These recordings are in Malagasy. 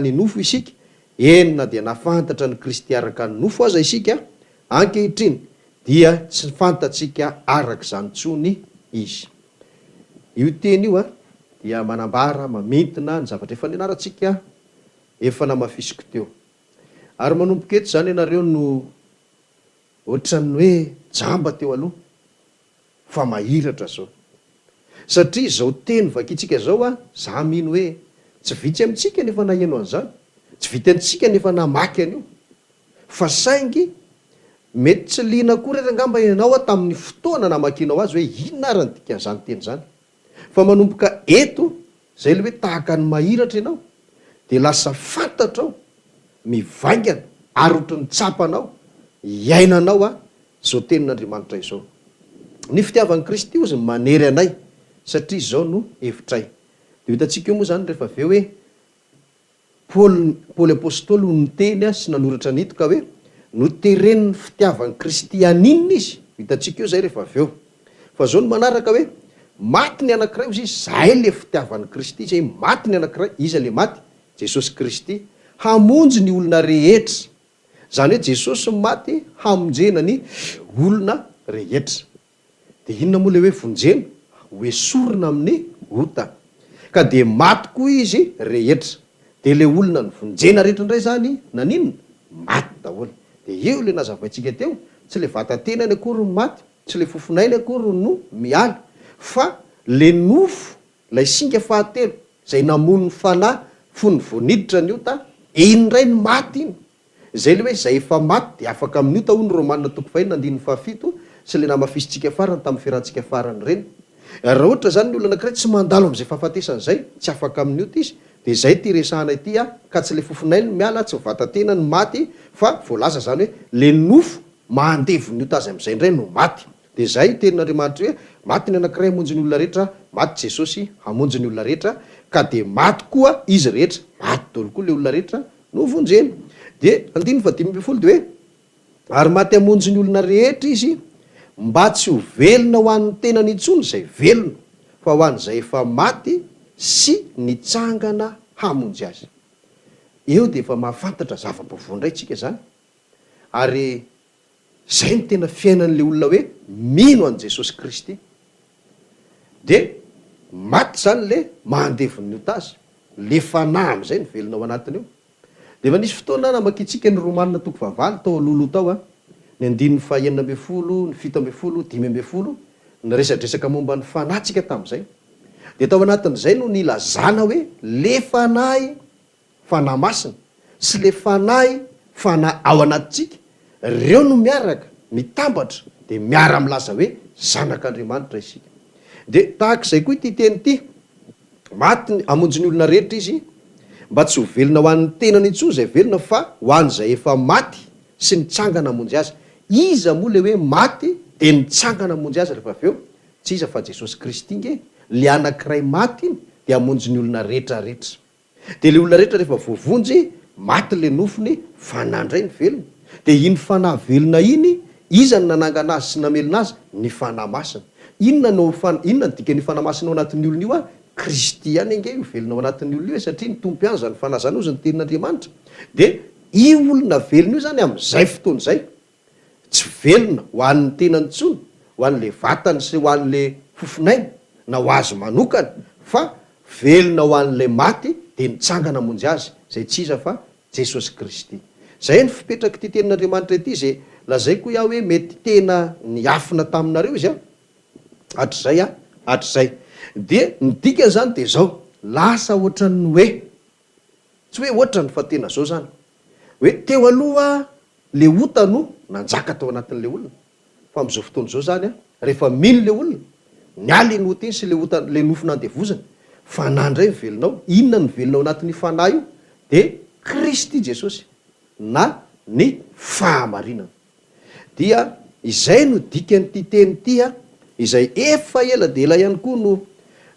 ny nofo isika, enina dia nafantatra ny Kristy araka ny nofo aza isika, ankehitriny dia tsy fantatsika araka izany tsony izy. Io teny io dia manambara mamintina ny zavatra efa nianarantsika efa namafisiko teo. Ary manomboka eto zany ianareo no ohatran'ny hoe jamba teo aloha fa mahiratra zao. Satria zao teny vakitsika zao za mino hoe tsy vitsy amintsika nefa naheno an'izany, tsy vitsy amintsika nefa namaky an'io. Fa saingy mety tsy liana koa rehetra angamba ianao tamin'ny fotoana namakianao azy hoe inona ary ny dikan'izany teny zany. Fa manomboka eto zay le hoe tahaka ny mahiratra ianao dia lasa fantatrao, mivaingana ary ohatry ny tsapanao iainanao zao tenin'Andriamanitra izao. Ny fitiavan'i Kristy ozy manery anay satria zao no hevitray. Dia hitantsika io moa zany rehefa avy eo hoe Paoly apôstôly no niteny sy nanoratra nito ka hoe noteren'ny fitiavan'i Kristy aninona izy. Hitantsika io zay rehefa avy eo. Fa zao no manaraka hoe maty ny anankiray izy, zay le fitiavan'i Kristy, zay maty ny anankiray, iza le maty? Jesosy Kristy, hamonjy ny olona rehetra. Zany hoe Jesosy maty hamonjena ny olona rehetra. Dia inona moa le hoe vonjena? Hoesorina amin'ny ota. Ka dia maty koa izy rehetra. Dia le olona ny vonjena rehetra indray zany naninona? Maty daholo. Dia eo le nazavaintsika teo, tsy le vatantenany akory no maty, tsy le fofonainy akory no mialy, fa le nofo, lay singa fahatelo, zay namono ny fanahy fony voaniditra ny ota, iny indray ny maty iny. Zay le hoe zay efa maty dia afaka amin'ny ota hoy ny Romanina 5:7 sy le namafisitsika farany tamin'ny fiarahantsika farany reny. Raha ohatra zany ny olona anankiray tsy mandalo amin'izay fahafatesany zay, tsy afaka amin'ny ota izy, dia zay ty resahana ity ka tsy le fofonainy miala, tsy vatantenany maty, fa voalaza zany hoe le nofo mandevo ny ota azy amin'izay indray no maty. Dia zay tenin'Andriamanitra hoe maty ny anankiray hamonjy ny olona rehetra, maty Jesosy hamonjy ny olona rehetra, ka dia maty koa izy rehetra, maty daholo koa le olona rehetra no vonjeny. Dia 5:5 dia hoe ary maty hamonjy ny olona rehetra izy, mba tsy ho velona ho an'ny tenany intsony zay velona, fa ho an'izay efa maty sy nitsangana hamonjy azy. Eo dia efa mahafantatra zava-baovao indray tsika zany. Ary zay ny tena fiainan'le olona hoe mino an' Jesosy Kristy. Dia maty zany le mandevon'ny ota azy, le fanahy amin'izay ny velona ao anatiny io. Dia efa nisy fotoana namakitsika ny Romanina 9 tao alolo tao ny 9:9, ny 7:10, 10:10, ny resadresaka momba ny fanahytsika tamin'izay. Dia tao anatin'izay no nilazana hoe le fanahy fanahy masina sy le fanahy fanahy ao anatintsika, reo no miaraka mitambatra dia miara milaza hoe zanak'Andriamanitra isika. Dia tahak'izay koa ity teny ity, maty hamonjy ny olona rehetra izy, mba tsy ho velona ho an'ny tenany intsony zay velona, fa ho an'izay efa maty sy nitsangana hamonjy azy. Iza moa le hoe maty dia nitsangana hamonjy azy rehefa avy eo? Tsy iza fa Jesosy Kristy inge, le anankiray maty iny dia hamonjy ny olona rehetra rehetra. Dia le olona rehetra rehefa voavonjy, maty le nofony, fanahy indray ny velona. Dia iny fanahy velona iny, iza ny nanangana azy sy namelona azy? Ny fanahy masina. Inona ny dikan'ny fanahy masina ao anatin'ny olona io? Kristy ihany ange io velona ao anatin'ny olona io, satria nitompo ihany zany fanahy zany ozy ny tenin'Andriamanitra. Dia io olona velona io zany amin'izay fotoana izay tsy velona ho an'ny tenany intsony, ho an'le vatany sy ho an'le fofonainy na ho azy manokana, fa velona ho an'le maty dia nitsangana hamonjy azy, zay tsy iza fa Jesosy Kristy. Zay ny fipetraka ity tenin'Andriamanitra ity, zay lazaiko iaho hoe mety tena niafina taminareo izy hatr'izay. Dia ny dikany zany dia zao, lasa ohatran'ny hoe, tsy hoe ohatrany fa tena zao zany, hoe teo aloha le ota no nanjaka tao anatin'le olona, fa amin'izao fotoana izao zany rehefa mino le olona, niala iny ota iny sy le nofo nandevozany, fanahy indray ny velonao. Inona ny velonao anatin'ny fanahy io? Dia Kristy Jesosy na ny fahamarinana. Dia izay no dikan'ity teny ity izay efa ela dia ela ihany koa no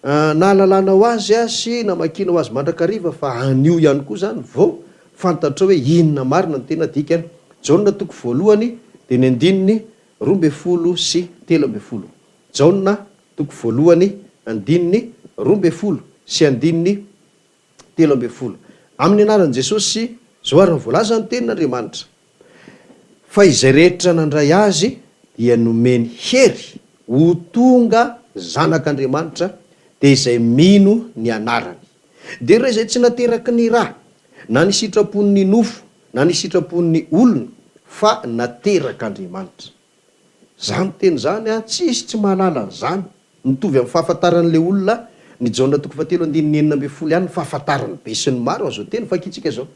nahalalànao azy sy namakianao azy mandrakariva, fa anio ihany koa zany vao fantatra hoe inona marina ny tena dikany. Jaona 1 dia ny 9:12 sy 13. Jaona 1 9:12 sy 13. amin'ny anaran'i Jesosy zao ary ny voalaza ny tenin'Andriamanitra fa izay rehetra nandray azy dia nomeny hery ho tonga zanak'Andriamanitra dia izay mino ny anarany. Dia ireo izay tsy nateraky ny raha na ny sitrapon'ny nofo na ny sitrapon'ny olona fa naterak'Andriamanitra. Zany teny zany tsisy tsy mahalala n'izany. Mitovy amin'ny fahafantaran'ilay olona ny Jaona 3:9 ihany ny fahafantarany be sy ny maro azo teny fakitsika zao.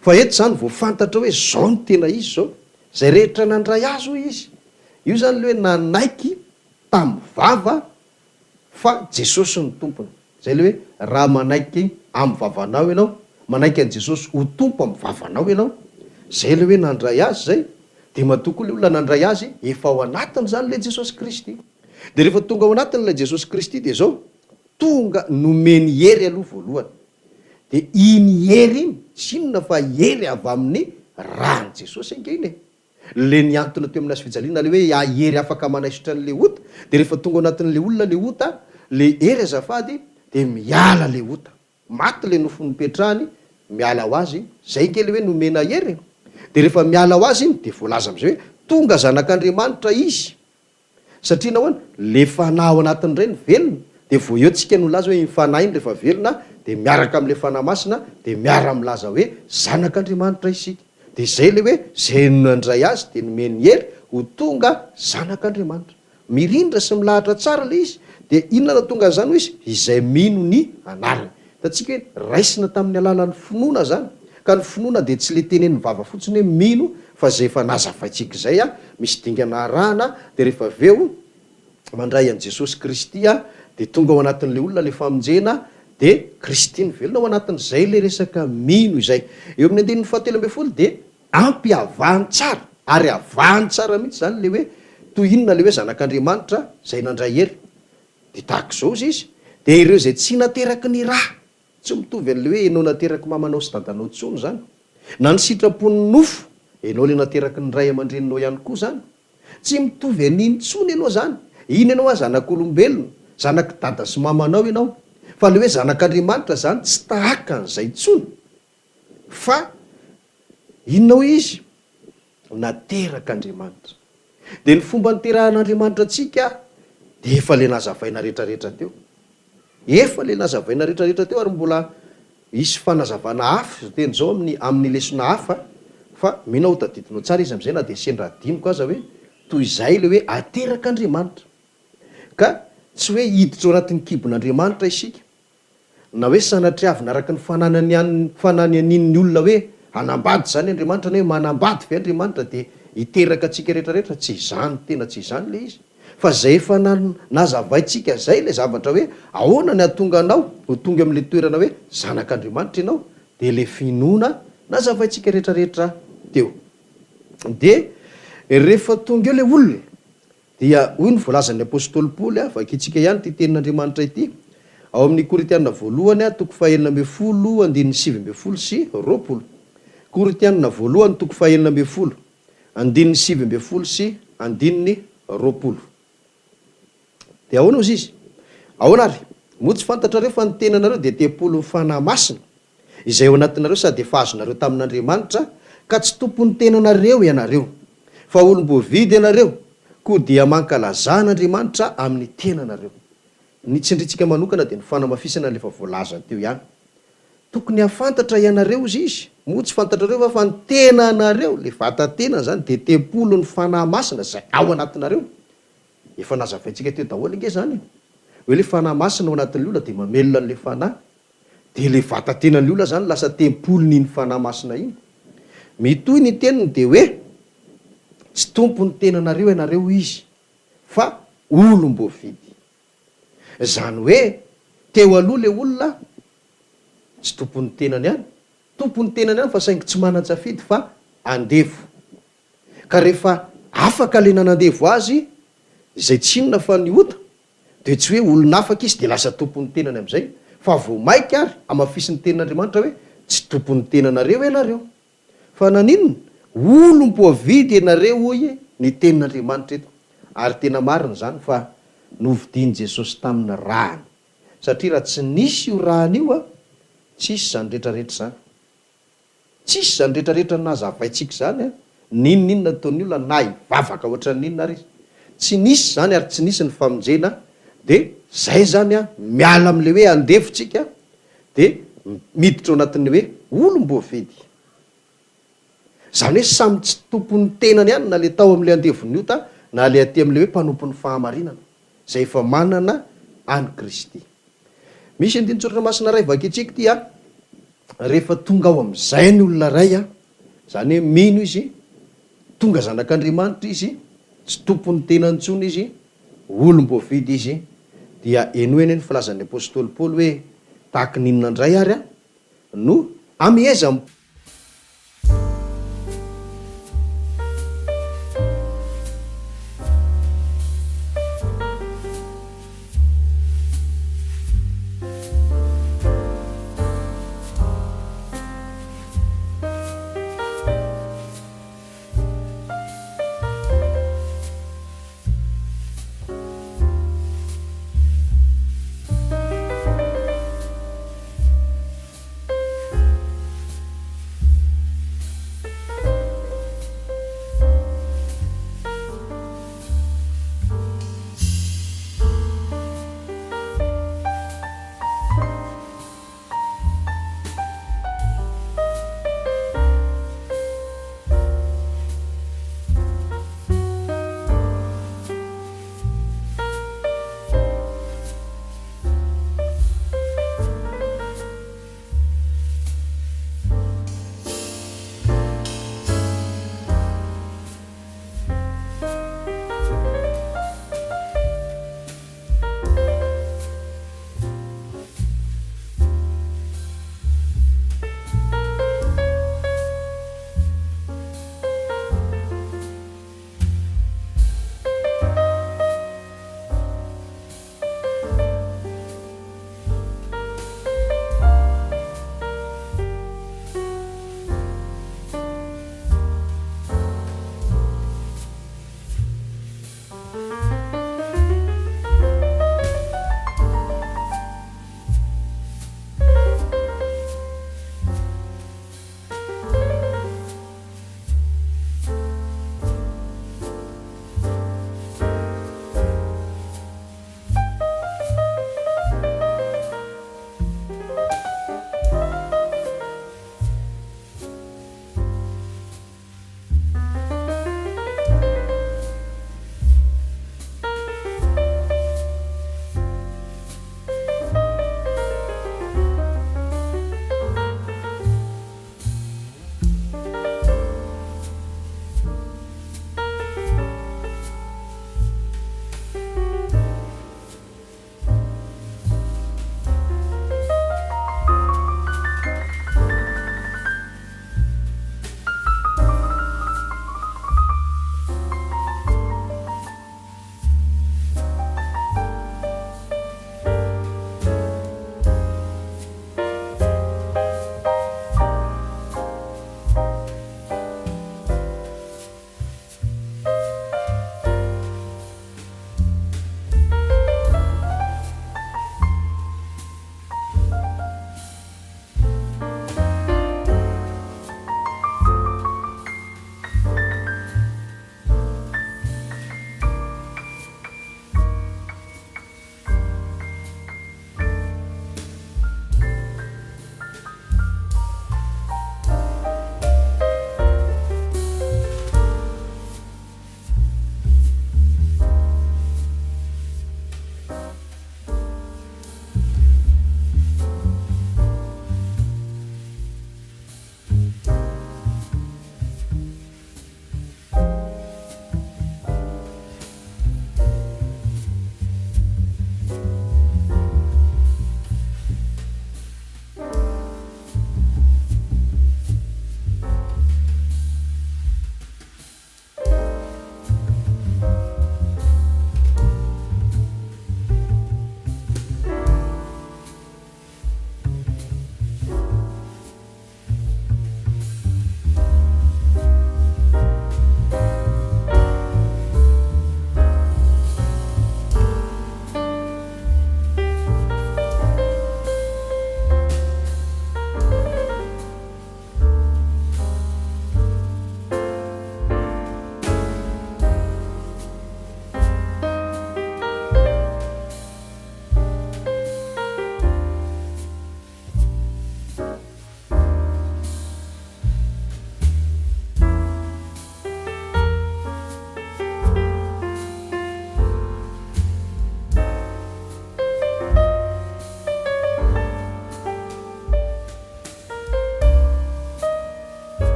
Fa eto zany voafantatra hoe zao ny tena izy zao. Zay rehetra nandray azy hoy izy. Io zany le hoe nanaiky tamin'ny vava fa Jesosy ny tompony. Zay le hoe raha manaiky amin'ny vavanao ianao, manaiky an'i Jesosy ho tompo amin'ny vavanao ianao, zay le hoe nandray azy zay. Dia matokoa le olona nandray azy efa ao anatiny zany le Jesosy Kristy. Dia rehefa tonga ao anatiny le Jesosy Kristy dia zao tonga nomeny hery aloha voalohany. Dia iny hery iny tsy inona fa hery avy amin'ny rany Jesosy ankehitriny e. Le niantona teo amin'ny hazofijaliana le hoe hery afaka manaisotra an'le ota. Dia rehefa tonga ao anatin'le olona le ota, le hery azafady dia miala le ota. Maty le nofo nipetrahany, miala ho azy, zay ke le hoe nomena hery. Dia rehefa miala ho azy iny dia voalaza amin'izay hoe tonga zanak'Andriamanitra izy. Satria nahoana le fanahy ao anatiny ireny velona. Dia vao eo tsika no laza hoe iny fanahy iny rehefa velona dia miaraka amin'le fanahy masina dia miara milaza hoe zanak'Andriamanitra isika. Dia zay le hoe zay nandray azy dia nomeny hery ho tonga zanak'Andriamanitra. Mirindra sy milahatra tsara le izy. Dia inona na tonga zany ho izy? Izay mino ny anarany. Tatsika hoe raisina tamin'ny alalan'ny finoana zany. Ka ny finoana dia tsy le tenen'ny vava fotsiny hoe mino fa zay efa nazavaintsika izay misy dingana arahana. Dia rehefa aveo mandray an'i Jesosy Kristy dia tonga ao anatin'le olona le famonjena dia Kristy ny velona ao anatin'izay le resaka mino izay. Eo amin'ny 9:7 dia ampiavahany tsara ary avahany tsara mihitsy zany le hoe toy inona le hoe zanak'Andriamanitra zay nandray hery. Dia tahaka izao izy dia ireo izay tsy nateraky ny raha, tsy mitovy an'le hoe ianao nateraky mamanao sy dadanao tsony zany, na ny sitrapon'ny nofo ianao le nateraky ny ray aman-dreninao ihany koa zany, tsy mitovy an'iny tsony ianao zany. Iny ianao zanak'olombelona, zanaky dada sy mamanao ianao, fa le hoe zanak'Andriamanitra zany tsy tahaka an'izay tsony. Fa inonao izy? Naterak'Andriamanitra. Dia ny fomba niterahan'Andriamanitra antsika dia efa le nazavaina rehetrarehetra teo. Efa le nazavaina rehetrarehetra teo ary mbola isy fanazavana hafa teny zao amin'ny lesona hafa. Fa mino ho tadidinao tsara izy amin'izay na dia sendra adiniko aza hoe toy izay le hoe aterak'Andriamanitra. Ka tsy hoe hiditra ao anatin'ny kibon'Andriamanitra isika, na hoe sanatriavina araka ny fanany anin'ny olona hoe hanambady zany Andriamanitra, na hoe manambady ve Andriamanitra dia hiteraka antsika rehetrarehetra. Tsy izany, tena tsy izany le izy. Fa zay efa nazavaintsika zay le zavatra hoe ahoana ny atonga anao ho tonga amin'le toerana hoe zanak'Andriamanitra ianao, dia le finoana nazavaintsika rehetrarehetra teo. Dia rehefa tonga eo le olona dia hoy ny voalazan'ny apôstôly Paoly vakitsika ihany ty tenin'Andriamanitra ity ao amin'ny Korinthiana voalohany 4:7 sy 20. Korinthiana voalohany 4:7 sy 20. Dia ahoana ozy izy? Ahoana ary? Moa tsy fantatrareo fa ny tenanareo dia tempolo ny fanahy masina izay ao anatinareo sady efa azonareo tamin'Andriamanitra, ka tsy tompon'ny tenanareo ianareo fa olom-boavidy ianareo, koa dia mankalazan'Andriamanitra amin'ny tenanareo. Ny tsindritsika manokana dia ny fanamafisana lefa voalaza teo ihany. Tokony hafantatra ianareo izy izy. Moa tsy fantatrareo fa ny tenanareo, le vatantenana zany dia tempolo ny fanahy masina zay ao anatinareo. Efa nazavaintsika teo daholo nge zany hoe le fanahy masina ao anatin'le olona dia mamelona an'le fanahy, dia le vatantenan'le olona zany lasa tempolony iny fanahy masina iny. Mitoy ny teniny dia hoe tsy tompony tenanareo ianareo izy fa olom-boavidy. Zany hoe teo aloha le olona tsy tompon'ny tenany ihany, tompon'ny tenany ihany fa saingy tsy manan-tsafidy fa andefo. Ka rehefa afaka le nanandevo azy izay tsinona fa ny ota, dia tsy hoe olona afaka izy dia lasa tompon'ny tenany amin'izay, fa vao maika ary amafisin'ny tenin'Andriamanitra hoe tsy tompon'ny tenanareo ianareo fa naninona olom-boavidy ianareo hoy ny tenin'Andriamanitra eto. Ary tena marina zany fa novidian'i Jesosy tamin'ny rahany, satria raha tsy nisy io rahany io tsisy zany rehetrarehetra zany. tsisy zany rehetrarehetra nazavaintsika zany a ninoninona nataon'ny olona na ivavaka ohatran ninona ary izy tsy nisy zany ary tsy nisy ny famonjena de zay zany a miala am'le hoe andevitsika de miditra ao anatin'ny hoe olom-boafedy zany hoe samy tsy tompon'ny tenany ihany na le tao am'le andevon'ny ota na le aty am'le hoe mpanompon'ny fahamarinana zay efa manana any Kristy. Misy andinotsoratra masina ray vaketrika ty a rehefa tonga ao am'izay ny olona ray a zany hoe mino izy tonga zanak'Andriamanitra izy tsy tompon'ny tenantsony izy olom-boafedy izy dia enoeny ny filazan'ny apôstôly Paoly hoe tahaka ninona indray ary a no amiaiza